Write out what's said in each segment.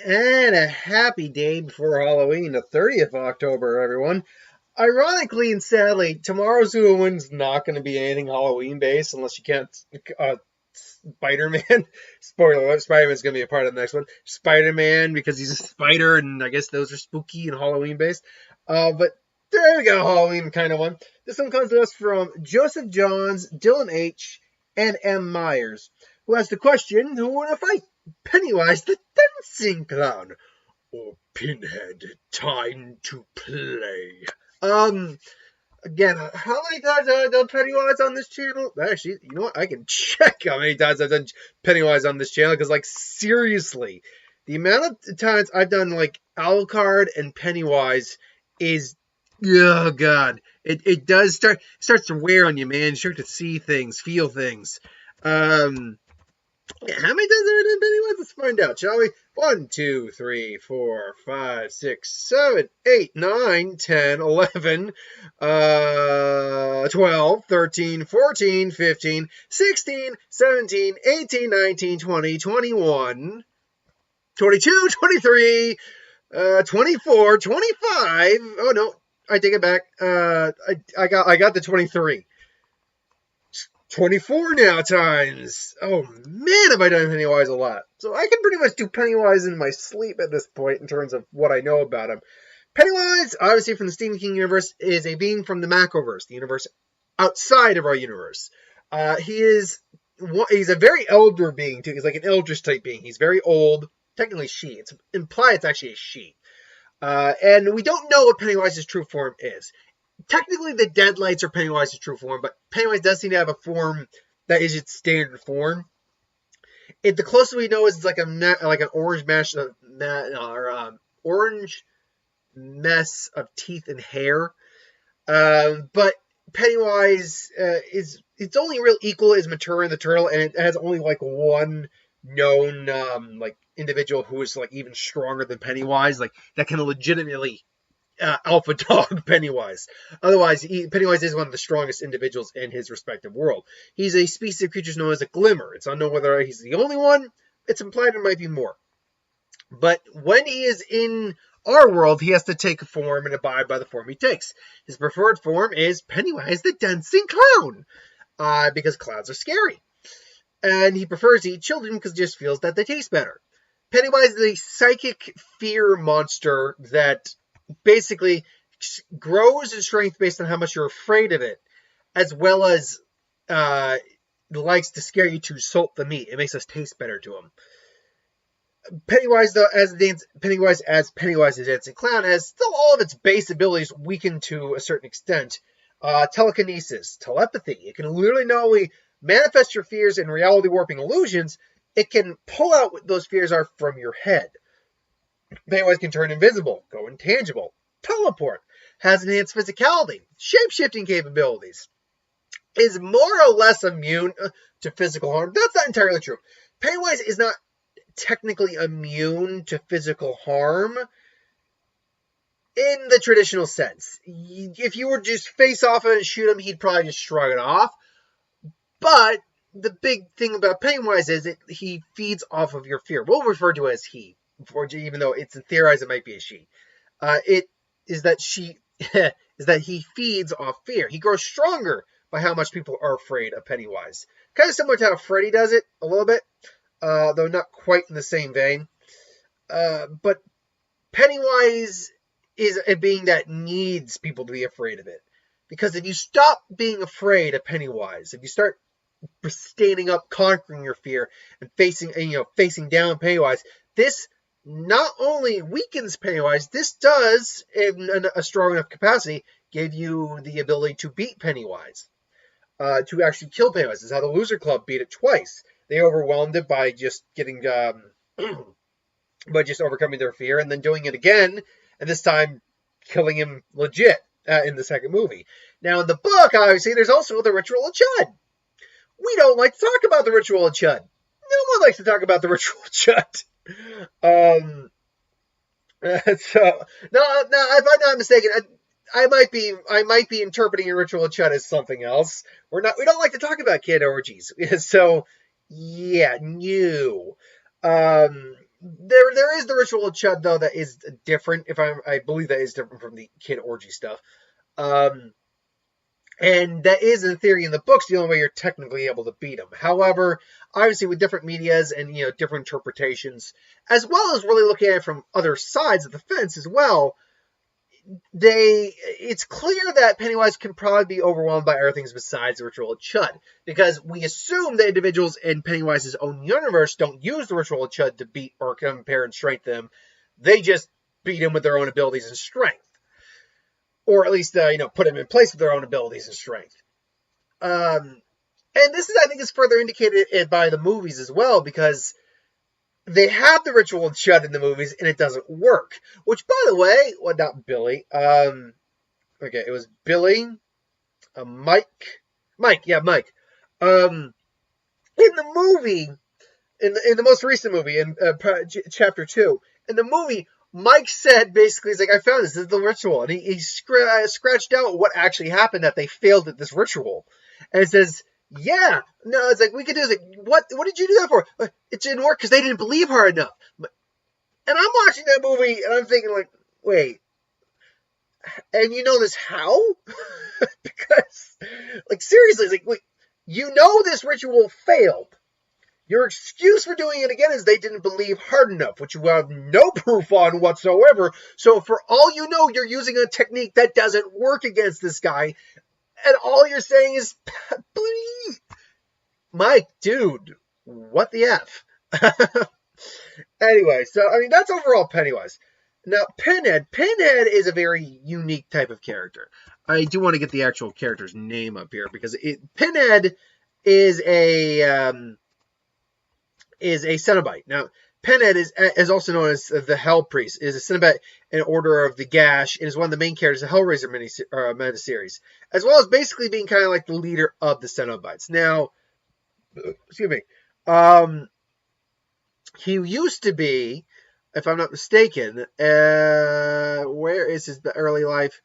And a happy day before Halloween, the 30th of October, everyone. Ironically and sadly, tomorrow's Halloween's not going to be anything Halloween based unless you count Spider-Man. Spoiler alert, Spider-Man's going to be a part of the next one. Spider-Man, because he's a spider, and I guess those are spooky and Halloween based. But there we go, Halloween kind of one. This one comes to us from Joseph Johns, Dylan H., and M. Myers, who has the question, who will fight? Pennywise the Dancing Clown or Pinhead, time to play. Um, Again, how many times have I done Pennywise on this channel? Actually, you know what? I can check how many times I've done Pennywise on this channel, because, like, seriously, the amount of times I've done, like, Alucard and Pennywise is, oh, God. It does starts to wear on you, man. You start to see things, feel things. Yeah, how many times have I done Pennywise? Let's find out, shall we? 1, 2, 3, 4, 5, 6, 7, 8, 9, 10, 11, 12, 13, 14, 15, 16, 17, 18, 19, 20, 21, 22, 23, 24, 25. Oh, no, I take it back. I got the 23. 24 now times. Oh man, have I done Pennywise a lot. So I can pretty much do Pennywise in my sleep at this point in terms of what I know about him. Pennywise, obviously from the Stephen King universe, is a being from the Macroverse, the universe outside of our universe. He's a very elder being too. He's like an eldritch type being. He's very old. Technically she. It's implied it's actually a she. And we don't know what Pennywise's true form is. Technically, the Deadlights are Pennywise's true form, but Pennywise does seem to have a form that is its standard form. The closest we know is it's like an orange mesh orange mess of teeth and hair. But Pennywise is its only real equal is Matura the Turtle, and it has only like one known like individual who is like even stronger than Pennywise, like that can legitimately alpha dog Pennywise. Otherwise, Pennywise is one of the strongest individuals in his respective world. He's a species of creatures known as a glimmer. It's unknown whether he's the only one. It's implied there might be more. But when he is in our world, he has to take a form and abide by the form he takes. His preferred form is Pennywise the Dancing Clown, because clowns are scary. And he prefers to eat children because he just feels that they taste better. Pennywise is a psychic fear monster that basically grows in strength based on how much you're afraid of it, as well as likes to scare you to salt the meat. It makes us taste better to him. Pennywise, though, as Pennywise the Dancing Clown, has still all of its base abilities weakened to a certain extent. Telekinesis, telepathy. It can literally not only manifest your fears in reality warping illusions, it can pull out what those fears are from your head. Pennywise can turn invisible, go intangible, teleport, has enhanced physicality, shape-shifting capabilities, is more or less immune to physical harm. That's not entirely true. Pennywise is not technically immune to physical harm in the traditional sense. If you were to just face off and shoot him, he'd probably just shrug it off. But the big thing about Pennywise is that he feeds off of your fear. We'll refer to it as he, even though it's theorized it might be a she. It is that is that he feeds off fear. He grows stronger by how much people are afraid of Pennywise. Kind of similar to how Freddy does it a little bit, though not quite in the same vein. But Pennywise is a being that needs people to be afraid of it. Because if you stop being afraid of Pennywise, if you start standing up, conquering your fear, and facing down Pennywise, this not only weakens Pennywise, this does, in a strong enough capacity, give you the ability to beat Pennywise. To actually kill Pennywise. This is how the Loser Club beat it twice. They overwhelmed it by just getting, by just overcoming their fear, and then doing it again, and this time killing him legit in the second movie. Now, in the book, obviously, there's also the Ritual of Chud. We don't like to talk about the Ritual of Chud. No one likes to talk about the Ritual of Chud. So, no, if I'm not mistaken, I might be interpreting a Ritual of Chud as something else. We don't like to talk about kid orgies. So, yeah, no. there is the ritual of Chud though that is different. I believe that is different from the kid orgy stuff. Um, and that is, in theory, in the books, the only way you're technically able to beat him. However, obviously, with different medias and different interpretations, as well as really looking at it from other sides of the fence as well, it's clear that Pennywise can probably be overwhelmed by other things besides the ritual of Chud, because we assume that individuals in Pennywise's own universe don't use the ritual of Chud to beat or compare and strengthen them. They just beat him with their own abilities and strength. Or at least, put him in place with their own abilities and strength. And this I think, is further indicated by the movies as well, because they have the ritual of Chud in the movies, and it doesn't work. Which, by the way, well, not Billy. Okay, it was Billy, Mike. Mike. In the movie, in the most recent movie, in chapter 2, in the movie, Mike said, basically, he's like, I found this is the ritual. And he scratched out what actually happened, that they failed at this ritual. And it says, yeah, no, it's like, we could do this. Like, what did you do that for? It didn't work because they didn't believe hard enough. And I'm watching that movie, and I'm thinking, like, wait, and you know this how? Because, like, seriously, it's like, wait, this ritual failed. Your excuse for doing it again is they didn't believe hard enough, which you have no proof on whatsoever. So for all you know, you're using a technique that doesn't work against this guy. And all you're saying is, please. Mike, dude, what the F? Anyway, so, that's overall Pennywise. Now, Pinhead is a very unique type of character. I do want to get the actual character's name up here, because Pinhead is a Cenobite. Now, Pinhead is also known as the Hell Priest, is a Cenobite in Order of the Gash, and is one of the main characters of the Hellraiser miniseries, as well as basically being kind of like the leader of the Cenobites. Now, excuse me, he used to be, if I'm not mistaken, where is his early life?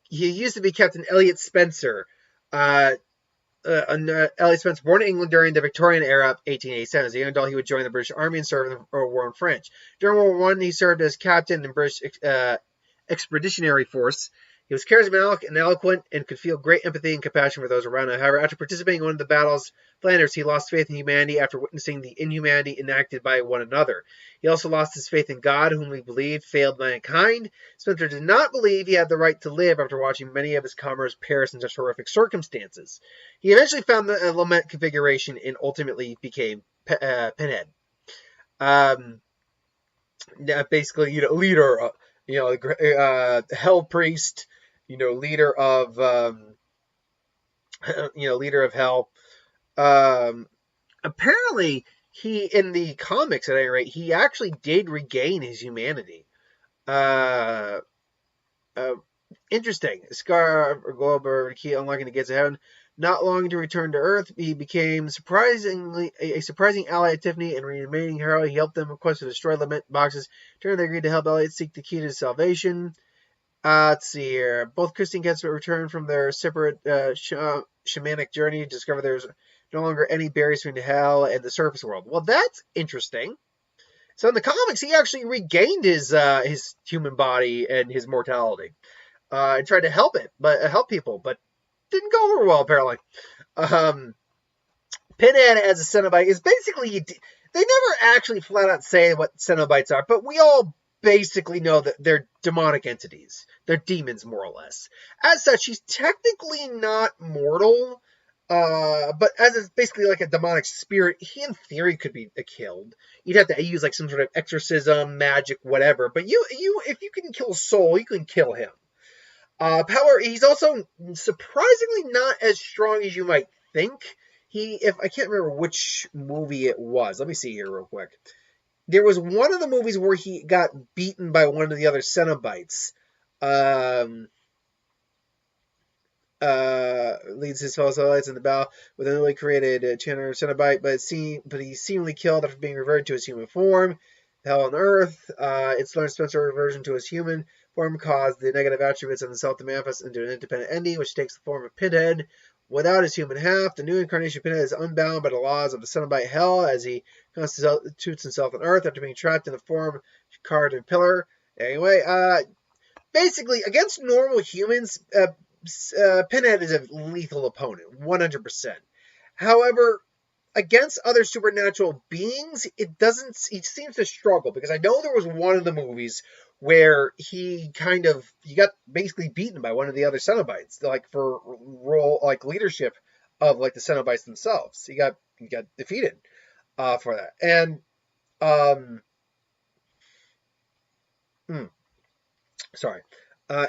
He used to be Captain Elliot Spencer. Elliot Spencer, born in England during the Victorian era of 1887. As a young adult, he would join the British Army and serve in the war in France. During World War I, he served as captain in the British Expeditionary Force. He was charismatic and eloquent and could feel great empathy and compassion for those around him. However, after participating in one of the battles, Flanders, he lost faith in humanity after witnessing the inhumanity enacted by one another. He also lost his faith in God, whom he believed failed mankind. Spencer did not believe he had the right to live after watching many of his comrades perish in such horrific circumstances. He eventually found the lament configuration and ultimately became Pinhead. Basically, leader, Hell Priest, leader of, leader of Hell. Apparently, he, in the comics at any rate, he actually did regain his humanity. Interesting. Scar Goldberg, key unlocking the gates of heaven. Not longing to return to Earth, he became a surprising ally at Tiffany and remaining hero. He helped them request to destroy lament boxes. Turn they agreed to help Elliot seek the key to salvation. Let's see here. Both Christy and Gatsby returned from their separate shamanic journey to discover there's no longer any barriers between hell and the surface world. Well, that's interesting. So in the comics, he actually regained his human body and his mortality, and tried to help people, but didn't go over well apparently. Pinhead as a Cenobite is basically, they never actually flat out say what Cenobites are, but we all basically know that they're demonic entities. They're demons, more or less. As such, he's technically not mortal, but as it's basically like a demonic spirit, he in theory could be killed. You'd have to use like some sort of exorcism, magic, whatever. But if you can kill a soul, you can kill him. However, he's also surprisingly not as strong as you might think. If I can't remember which movie it was. Let me see here real quick. There was one of the movies where he got beaten by one of the other Cenobites. Leads his fellow Cenobites in the battle with a newly created Chandler Cenobite, but he's seemingly killed after being reverted to his human form. Hell on Earth. It's learned Spencer's reversion to his human form caused the negative attributes of the self to manifest into an independent entity, which takes the form of Pinhead. Without his human half, the new incarnation of Pinhead is unbound by the laws of the Cenobite hell as he constitutes himself on Earth after being trapped in the form carved in pillar. Anyway, basically, against normal humans, Pinhead is a lethal opponent, 100%. However, against other supernatural beings, he seems to struggle, because I know there was one of the movies where he got basically beaten by one of the other Cenobites, like for leadership of like the Cenobites themselves. He got defeated for that. And sorry.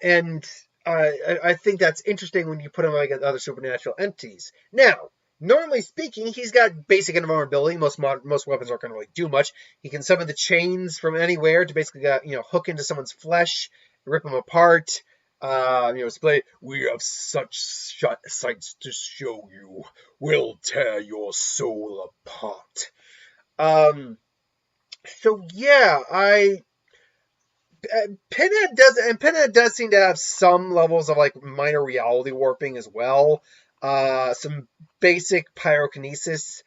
And I think that's interesting when you put him against other supernatural entities. Now, normally speaking, he's got basic invulnerability. Most weapons aren't going to really do much. He can summon the chains from anywhere to basically hook into someone's flesh, rip them apart. Display, we have such sights to show you. We'll tear your soul apart. So yeah, Pinhead does seem to have some levels of like minor reality warping as well. Some basic pyrokinesis.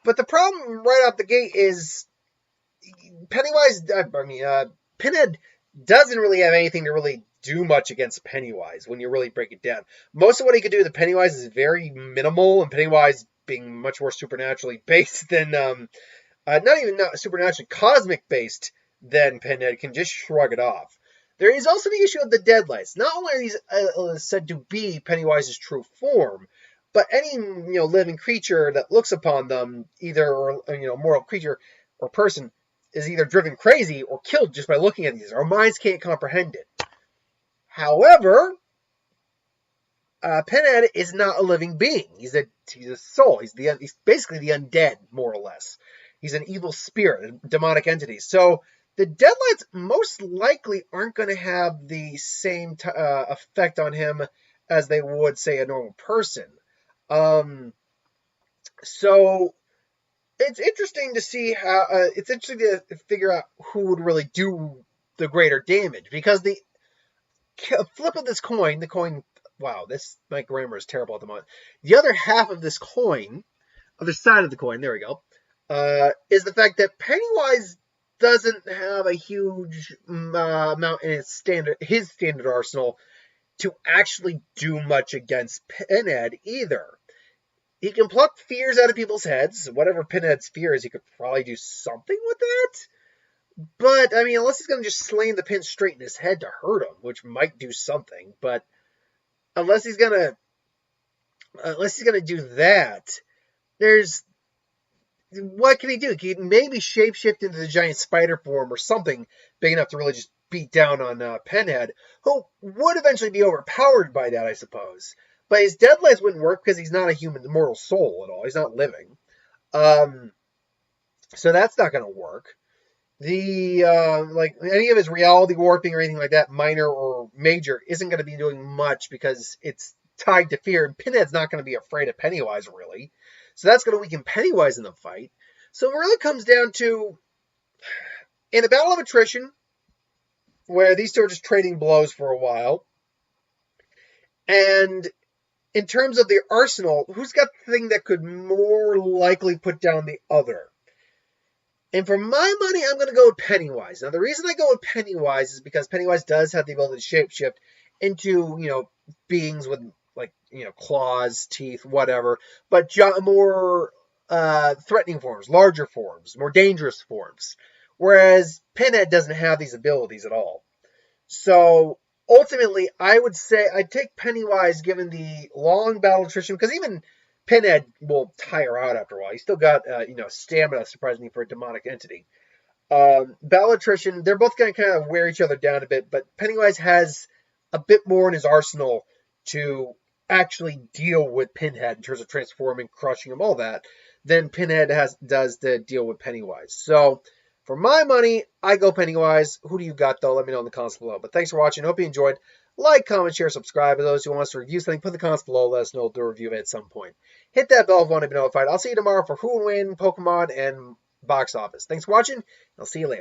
But the problem right out the gate is Pinhead doesn't really have anything to really do much against Pennywise when you really break it down. Most of what he could do to Pennywise is very minimal, and Pennywise being much more supernaturally based than, not supernaturally, cosmic based than Pinhead, can just shrug it off. There is also the issue of the Deadlights. Not only are these said to be Pennywise's true form, but any living creature that looks upon them, either mortal creature or person, is either driven crazy or killed just by looking at these. Our minds can't comprehend it. However, Pinhead is not a living being. He's a soul. He's basically the undead, more or less. He's an evil spirit, a demonic entity. So the Deadlights most likely aren't going to have the same effect on him as they would, say, a normal person. So it's interesting to see how. It's interesting to figure out who would really do the greater damage, because the flip of this coin, wow, my grammar is terrible at the moment. The other half of this coin, other side of the coin, there we go, is the fact that Pennywise doesn't have a huge amount in his standard arsenal to actually do much against Pinhead either. He can pluck fears out of people's heads. Whatever Pinhead's fear is, he could probably do something with that. But, unless he's going to just slam the pin straight in his head to hurt him, which might do something, but unless he's going to do that, what can he do? He can maybe shapeshift into the giant spider form or something big enough to really just beat down on Pinhead, who would eventually be overpowered by that, I suppose. But his Deadlights wouldn't work because he's not a human mortal soul at all. He's not living. So that's not going to work. The any of his reality warping or anything like that, minor or major, isn't going to be doing much because it's tied to fear, and Pinhead's not going to be afraid of Pennywise, really. So that's going to weaken Pennywise in the fight. So it really comes down to, in a battle of attrition, where these two are just trading blows for a while, and in terms of the arsenal, who's got the thing that could more likely put down the other? And for my money, I'm going to go with Pennywise. Now, the reason I go with Pennywise is because Pennywise does have the ability to shapeshift into, beings with, claws, teeth, whatever, but more threatening forms, larger forms, more dangerous forms. Whereas Pinhead doesn't have these abilities at all. So, ultimately, I would say I'd take Pennywise given the long battle attrition, because even Pinhead will tire out after a while. He's still got, stamina, surprisingly, for a demonic entity. Battle attrition, they're both going to kind of wear each other down a bit, but Pennywise has a bit more in his arsenal to actually deal with Pinhead in terms of transforming, crushing him, all that, than Pinhead does to deal with Pennywise. So, for my money, I go Pennywise. Who do you got, though? Let me know in the comments below. But thanks for watching. Hope you enjoyed. Like, comment, share, subscribe. For those who want us to review something, put in the comments below. Let us know we'll do a review of it at some point. Hit that bell if you want to be notified. I'll see you tomorrow for Who Will Win, Pokemon, and Box Office. Thanks for watching. I'll see you later.